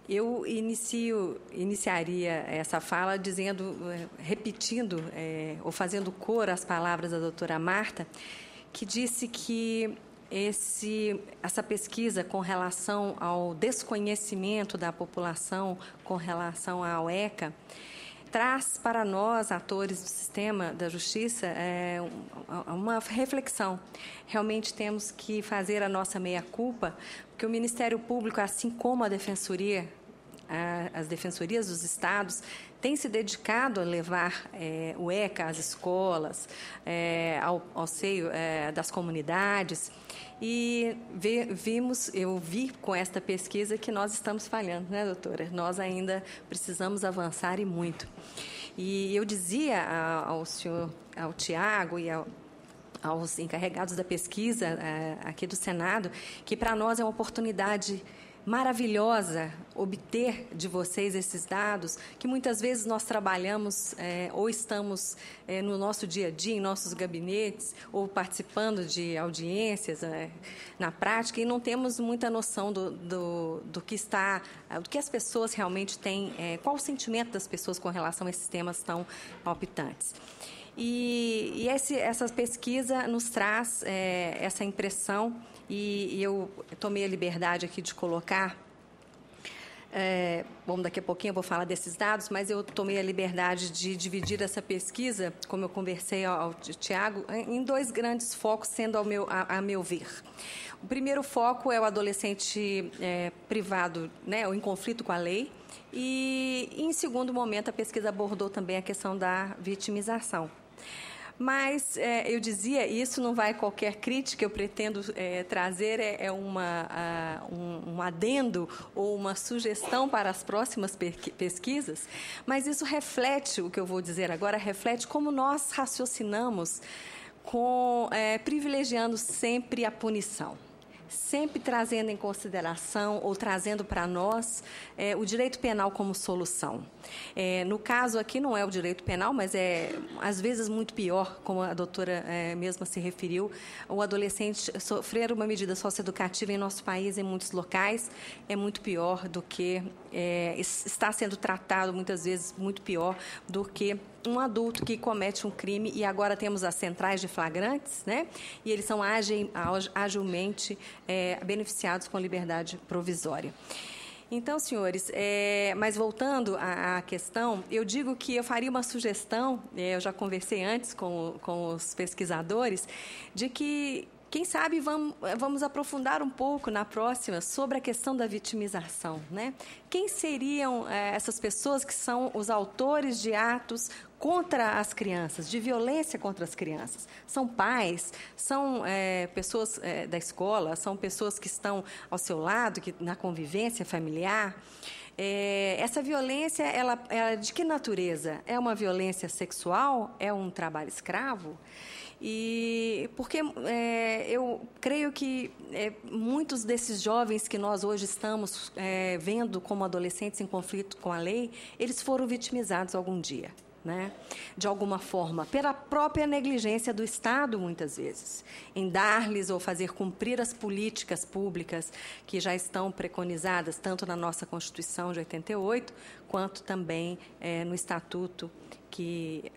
Eu iniciaria essa fala repetindo ou fazendo cor às palavras da doutora Marta, que disse que essa pesquisa com relação ao desconhecimento da população com relação à UECA traz para nós, atores do sistema da justiça, uma reflexão. Realmente temos que fazer a nossa meia-culpa, porque o Ministério Público, assim como a Defensoria, as defensorias dos estados, têm se dedicado a levar o ECA às escolas, ao seio das comunidades, e eu vi com esta pesquisa que nós estamos falhando, né, doutora? Nós ainda precisamos avançar e muito. E eu dizia ao Tiago e aos encarregados da pesquisa aqui do Senado que para nós é uma oportunidade maravilhosa obter de vocês esses dados, que muitas vezes nós trabalhamos ou estamos no nosso dia a dia, em nossos gabinetes, ou participando de audiências na prática, e não temos muita noção do que as pessoas realmente têm, qual o sentimento das pessoas com relação a esses temas tão palpitantes. E essa pesquisa nos traz essa impressão, e eu tomei a liberdade aqui de colocar, bom, daqui a pouquinho eu vou falar desses dados, mas eu tomei a liberdade de dividir essa pesquisa, como eu conversei ao Tiago, em dois grandes focos, sendo a meu ver. O primeiro foco é o adolescente privado, né, ou em conflito com a lei, e, em segundo momento, a pesquisa abordou também a questão da vitimização. Mas eu dizia, isso não vai qualquer crítica, eu pretendo trazer um adendo ou uma sugestão para as próximas pesquisas, mas isso reflete, o que eu vou dizer agora, reflete como nós raciocinamos privilegiando sempre a punição. Sempre trazendo em consideração ou trazendo para nós o direito penal como solução. No caso aqui não é o direito penal, mas às vezes muito pior, como a doutora mesma se referiu, o adolescente sofrer uma medida socioeducativa em nosso país, em muitos locais, é muito pior do que está sendo tratado muitas vezes muito pior do que um adulto que comete um crime, e agora temos as centrais de flagrantes, né? E eles são agilmente beneficiados com liberdade provisória. Então, senhores, mas voltando à questão, eu digo que eu faria uma sugestão, eu já conversei antes com os pesquisadores, de que, quem sabe, vamos aprofundar um pouco na próxima sobre a questão da vitimização, né? Quem seriam essas pessoas que são os autores de atos contra as crianças, de violência contra as crianças? São pais, são pessoas da escola, são pessoas que estão ao seu lado, na convivência familiar. Essa violência, ela de que natureza? É uma violência sexual? É um trabalho escravo? E porque eu creio que muitos desses jovens que nós hoje estamos vendo como adolescentes em conflito com a lei, eles foram vitimizados algum dia, né? De alguma forma, pela própria negligência do Estado, muitas vezes, em dar-lhes ou fazer cumprir as políticas públicas que já estão preconizadas, tanto na nossa Constituição de 88, quanto também no Estatuto, que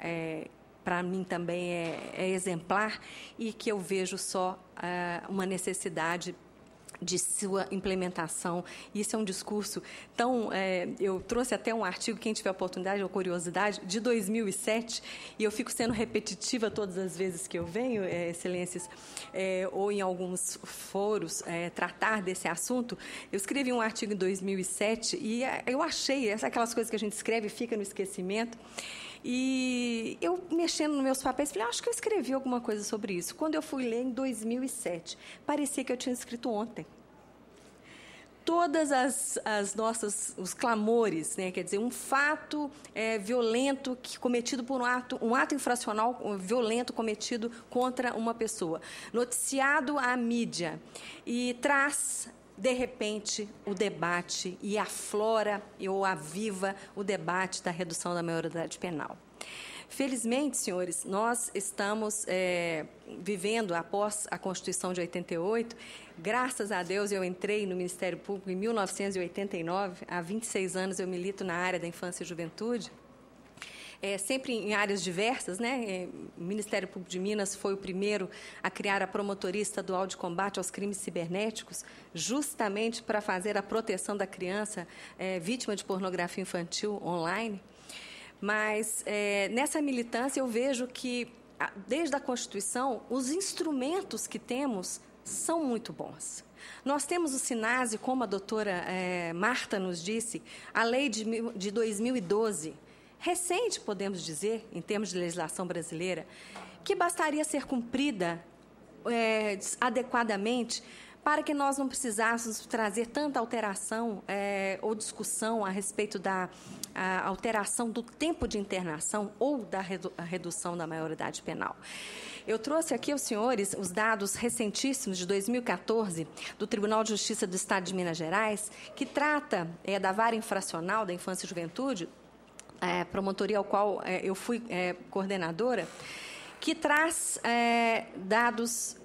para mim também é exemplar, e que eu vejo só uma necessidade de sua implementação. Isso é um discurso tão... eu trouxe até um artigo, quem tiver oportunidade ou curiosidade, de 2007, e eu fico sendo repetitiva todas as vezes que eu venho, excelências, ou em alguns foros, tratar desse assunto. Eu escrevi um artigo em 2007 e eu achei, aquelas coisas que a gente escreve e fica no esquecimento, e eu, mexendo nos meus papéis, falei, acho que eu escrevi alguma coisa sobre isso. Quando eu fui ler em 2007, parecia que eu tinha escrito ontem. Todas os clamores, né, quer dizer, um fato violento cometido por um ato infracional violento cometido contra uma pessoa, noticiado à mídia, e traz, de repente, o debate e aflora ou aviva o debate da redução da maioridade penal. Felizmente, senhores, nós estamos vivendo, após a Constituição de 88, graças a Deus eu entrei no Ministério Público em 1989, há 26 anos eu milito na área da infância e juventude, sempre em áreas diversas, né? O Ministério Público de Minas foi o primeiro a criar a Promotoria Estadual de Combate aos Crimes Cibernéticos, justamente para fazer a proteção da criança vítima de pornografia infantil online. Mas, nessa militância, eu vejo que, desde a Constituição, os instrumentos que temos são muito bons. Nós temos o SINASE, como a doutora Marta nos disse, a lei de 2012, recente, podemos dizer, em termos de legislação brasileira, que bastaria ser cumprida adequadamente para que nós não precisássemos trazer tanta alteração ou discussão a respeito da alteração do tempo de internação ou da redução da maioridade penal. Eu trouxe aqui aos senhores os dados recentíssimos de 2014 do Tribunal de Justiça do Estado de Minas Gerais, que trata da vara infracional da infância e juventude, promotoria ao qual eu fui coordenadora, que traz dados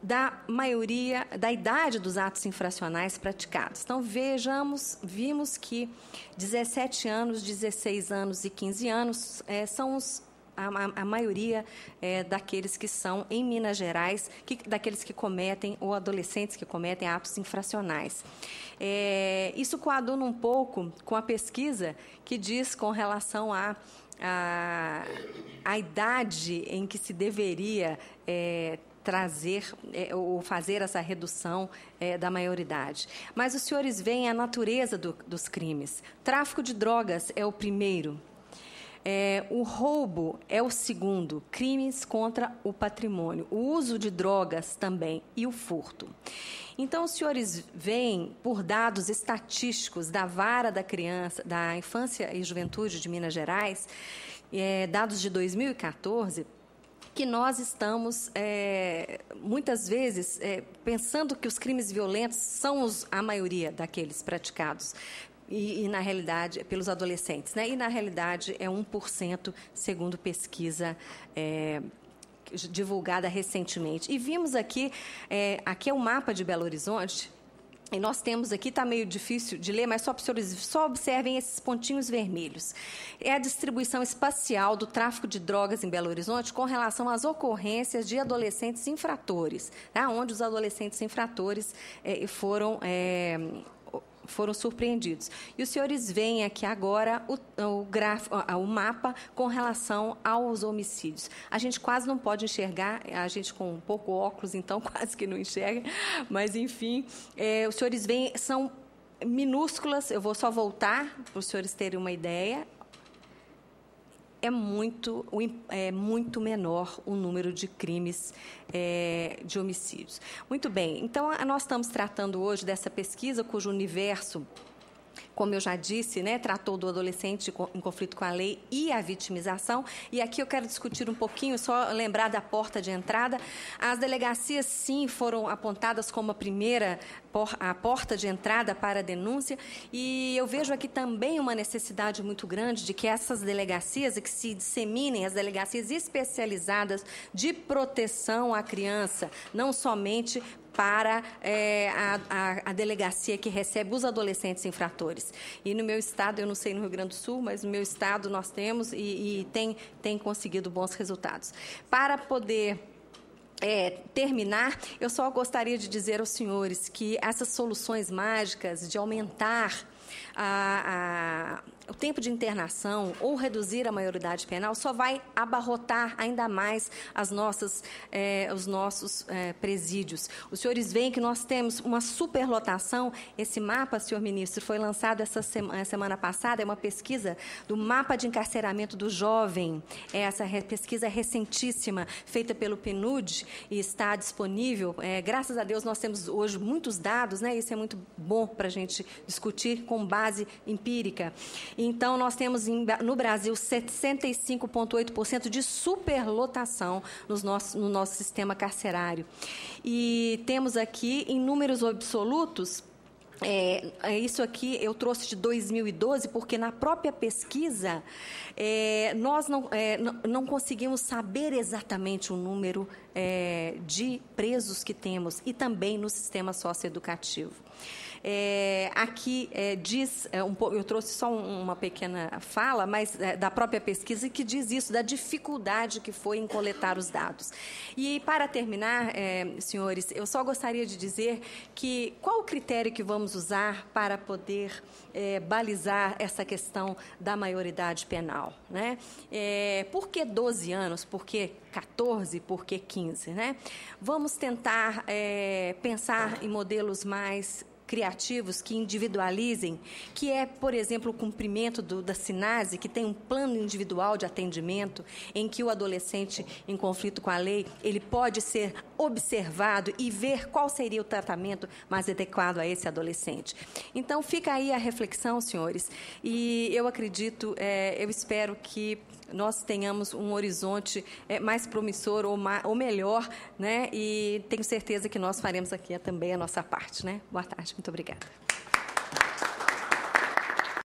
da maioria, da idade dos atos infracionais praticados. Então, vimos que 17 anos, 16 anos e 15 anos são a maioria daqueles que são, em Minas Gerais, daqueles que cometem, ou adolescentes que cometem atos infracionais. Isso coaduna um pouco com a pesquisa que diz com relação à idade em que se deveria trazer ou fazer essa redução da maioridade. Mas os senhores veem a natureza dos crimes. Tráfico de drogas é o primeiro. O roubo é o segundo, crimes contra o patrimônio. O uso de drogas também e o furto. Então, os senhores veem, por dados estatísticos da Vara da Criança, da Infância e Juventude de Minas Gerais, dados de 2014, que nós estamos, muitas vezes, pensando que os crimes violentos são a maioria daqueles praticados, e na realidade, pelos adolescentes, né? E, na realidade, é 1%, segundo pesquisa divulgada recentemente. E vimos aqui, aqui é o mapa de Belo Horizonte, e nós temos aqui, está meio difícil de ler, mas só observem esses pontinhos vermelhos. É a distribuição espacial do tráfico de drogas em Belo Horizonte com relação às ocorrências de adolescentes infratores, tá? Onde os adolescentes infratores foram surpreendidos. E os senhores veem aqui agora o mapa com relação aos homicídios. A gente quase não pode enxergar, a gente com um pouco óculos, então quase que não enxerga, mas, enfim, os senhores veem, são minúsculas, eu vou só voltar para os senhores terem uma ideia. É muito menor o número de crimes de homicídios. Muito bem, então nós estamos tratando hoje dessa pesquisa cujo universo, como eu já disse, né, tratou do adolescente em conflito com a lei e a vitimização. E aqui eu quero discutir um pouquinho, só lembrar da porta de entrada. As delegacias, sim, foram apontadas como a porta de entrada para a denúncia. E eu vejo aqui também uma necessidade muito grande de que essas delegacias, que se disseminem as delegacias especializadas de proteção à criança, não somente para a delegacia que recebe os adolescentes infratores. E no meu estado, eu não sei no Rio Grande do Sul, mas no meu estado nós temos e tem conseguido bons resultados. Para poder terminar, eu só gostaria de dizer aos senhores que essas soluções mágicas de aumentar o tempo de internação ou reduzir a maioridade penal só vai abarrotar ainda mais os nossos presídios. Os senhores veem que nós temos uma superlotação. Esse mapa, senhor ministro, foi lançado essa semana passada, é uma pesquisa do mapa de encarceramento do jovem. Essa pesquisa é recentíssima, feita pelo PNUD e está disponível. Graças a Deus, nós temos hoje muitos dados, né? Isso é muito bom para a gente discutir com base empírica. Então, nós temos no Brasil 65,8% de superlotação no nosso sistema carcerário. E temos aqui, em números absolutos, Isso aqui eu trouxe de 2012, porque na própria pesquisa nós não conseguimos saber exatamente o número de presos que temos e também no sistema socioeducativo. Aqui diz, eu trouxe só uma pequena fala, mas da própria pesquisa, que diz isso, da dificuldade que foi em coletar os dados. E, para terminar, senhores, eu só gostaria de dizer que qual o critério que vamos usar para poder balizar essa questão da maioridade penal, né? Por que 12 anos? Por que 14? Por que 15? Né? Vamos tentar pensar em modelos mais criativos que individualizem, que é, por exemplo, o cumprimento da SINASE, que tem um plano individual de atendimento, em que o adolescente em conflito com a lei, ele pode ser observado e ver qual seria o tratamento mais adequado a esse adolescente. Então, fica aí a reflexão, senhores, e eu acredito, eu espero que nós tenhamos um horizonte mais promissor ou melhor, né? E tenho certeza que nós faremos aqui também a nossa parte, né? Boa tarde, muito obrigada.